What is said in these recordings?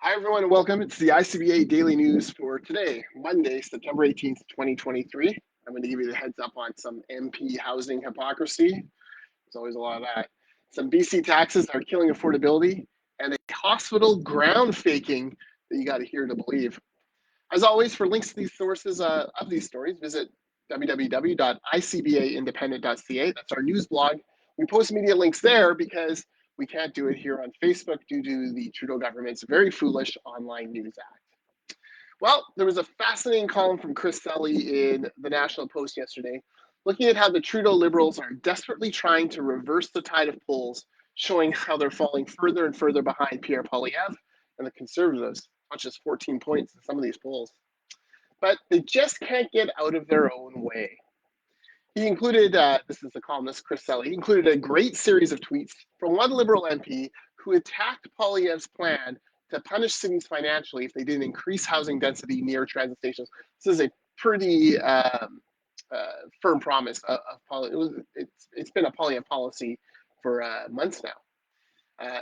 Hi, everyone, and welcome. It's the ICBA Daily News for today, Monday, September 18th, 2023. I'm going to give you the heads up on some MP housing hypocrisy. There's always a lot of that. Some BC taxes are killing affordability, and a hospital ground faking that you got to hear to believe. As always, for links to these sources of these stories, visit www.icbaindependent.ca. That's our news blog. We post media links there because we can't do it here on Facebook due to the Trudeau government's very foolish online news act. Well, there was a fascinating column from Chris Selley in the National Post yesterday, looking at how the Trudeau Liberals are desperately trying to reverse the tide of polls, showing how they're falling further and further behind Pierre Poilievre and the Conservatives, not just 14 points in some of these polls. But they just can't get out of their own way. He included, this is the columnist Chris Selley, he included a great series of tweets from one Liberal MP who attacked Poilievre's plan to punish cities financially if they didn't increase housing density near transit stations. This is a pretty firm promise of Poilievre. It's been a Poilievre policy for months now.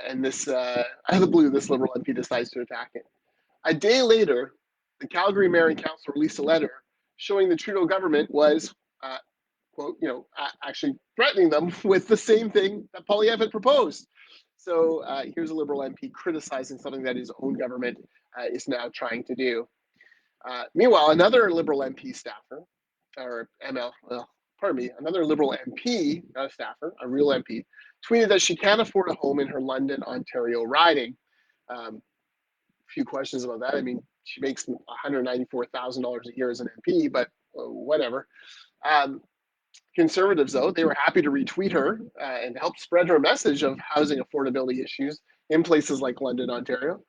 And this, out of the blue, this Liberal MP decides to attack it. A day later, the Calgary Mayor and Council released a letter showing the Trudeau government was quote, actually threatening them with the same thing that Poilievre had proposed. So here's a Liberal MP criticizing something that his own government is now trying to do. Meanwhile, another Liberal MP staffer, or ML, another Liberal MP, not a staffer, a real MP, tweeted that she can't afford a home in her London, Ontario riding. A few questions about that. I mean, she makes $194,000 a year as an MP, but whatever. Conservatives, though, they were happy to retweet her and help spread her message of housing affordability issues in places like London, Ontario.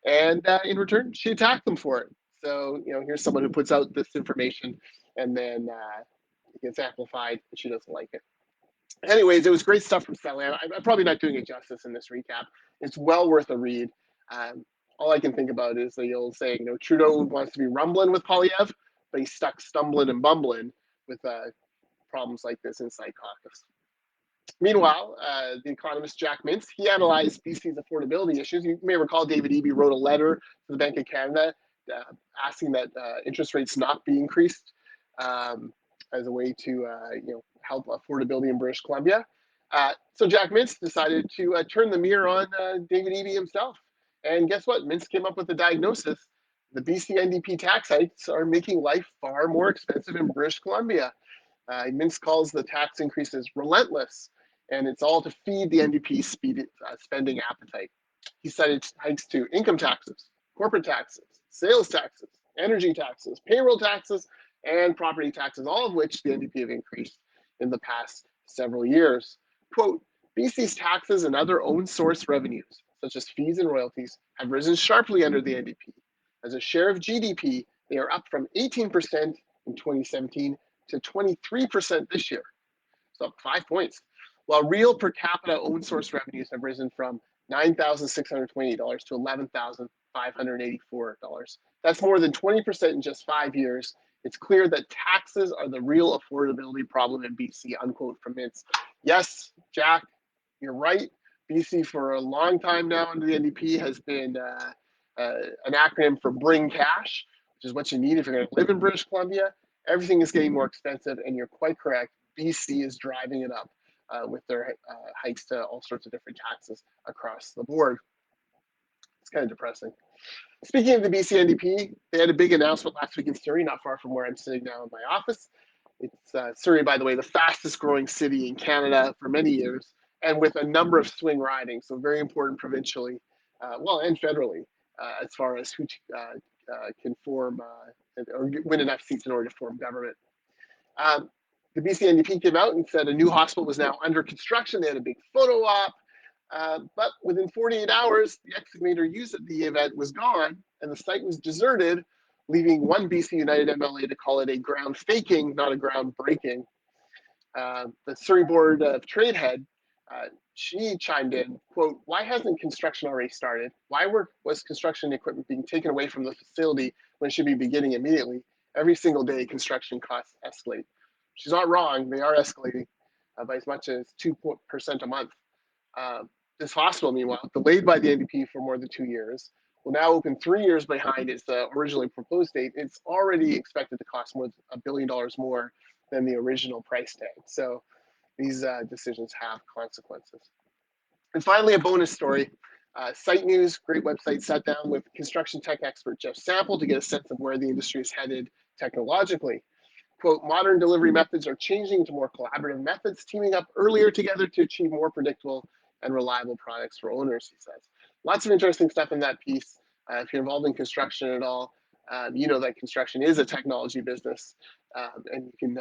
And in return, she attacked them for it. So, here's someone who puts out this information and then it gets amplified and she doesn't like it. Anyways, it was great stuff from Selley. I'm probably not doing it justice in this recap. It's well worth a read. All I can think about is the old saying, Trudeau wants to be rumblin with Poilievre, but he's stuck stumblin and bumblin with problems like this inside caucus. Meanwhile, the economist Jack Mintz, he analyzed BC's affordability issues. You may recall David Eby wrote a letter to the Bank of Canada asking that interest rates not be increased as a way to help affordability in British Columbia. So Jack Mintz decided to turn the mirror on David Eby himself. And guess what? Mintz came up with the diagnosis. The BC NDP tax hikes are making life far more expensive in British Columbia. Mintz calls the tax increases relentless, and it's all to feed the NDP's spending appetite. He cited hikes to income taxes, corporate taxes, sales taxes, energy taxes, payroll taxes, and property taxes, all of which the NDP have increased in the past several years. Quote, BC's taxes and other own source revenues, such as fees and royalties, have risen sharply under the NDP. As a share of GDP, they are up from 18% in 2017 to 23% this year. So up 5 points. While real per capita own source revenues have risen from $9,628 to $11,584. That's more than 20% in just 5 years. It's clear that taxes are the real affordability problem in BC, unquote from Mintz. Yes, Jack, you're right. BC for a long time now under the NDP has been an acronym for bring cash, which is what you need if you're going to live in British Columbia. Everything is getting more expensive, and you're quite correct. BC is driving it up with their hikes to all sorts of different taxes across the board. It's kind of depressing. Speaking of the BC NDP, they had a big announcement last week in Surrey, not far from where I'm sitting now in my office. It's Surrey, by the way, the fastest growing city in Canada for many years, and with a number of swing ridings, so very important provincially, and federally, as far as who can form or win enough seats in order to form government. The BC NDP came out and said a new hospital was now under construction. They had a big photo op. But within 48 hours, the excavator used at the event was gone and the site was deserted, leaving one BC United MLA to call it a ground faking, not a ground breaking. The Surrey Board of Trade head, she chimed in, quote, why hasn't construction already started? Why was construction equipment being taken away from the facility when it should be beginning immediately? Every single day, construction costs escalate. She's not wrong. They are escalating by as much as 2% a month. This hospital, meanwhile, delayed by the NDP for more than 2 years, will now open 3 years behind its originally proposed date. It's already expected to cost more than $1 billion more than the original price tag. So these decisions have consequences. And finally, a bonus story. Site News, great website, sat down with construction tech expert Jeff Sample to get a sense of where the industry is headed technologically. Quote, modern delivery methods are changing to more collaborative methods, teaming up earlier together to achieve more predictable and reliable products for owners, he says. Lots of interesting stuff in that piece. If you're involved in construction at all, you know that construction is a technology business, and you can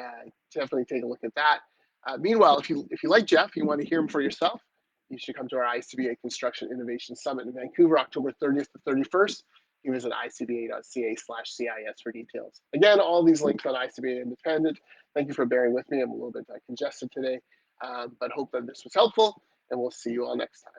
definitely take a look at that. Meanwhile, if you like Jeff, you want to hear him for yourself, you should come to our ICBA Construction Innovation Summit in Vancouver, October 30th to 31st. You visit icba.ca/CIS for details. Again, all these links on ICBA Independent. Thank you for bearing with me. I'm a little bit congested today, but hope that this was helpful, and we'll see you all next time.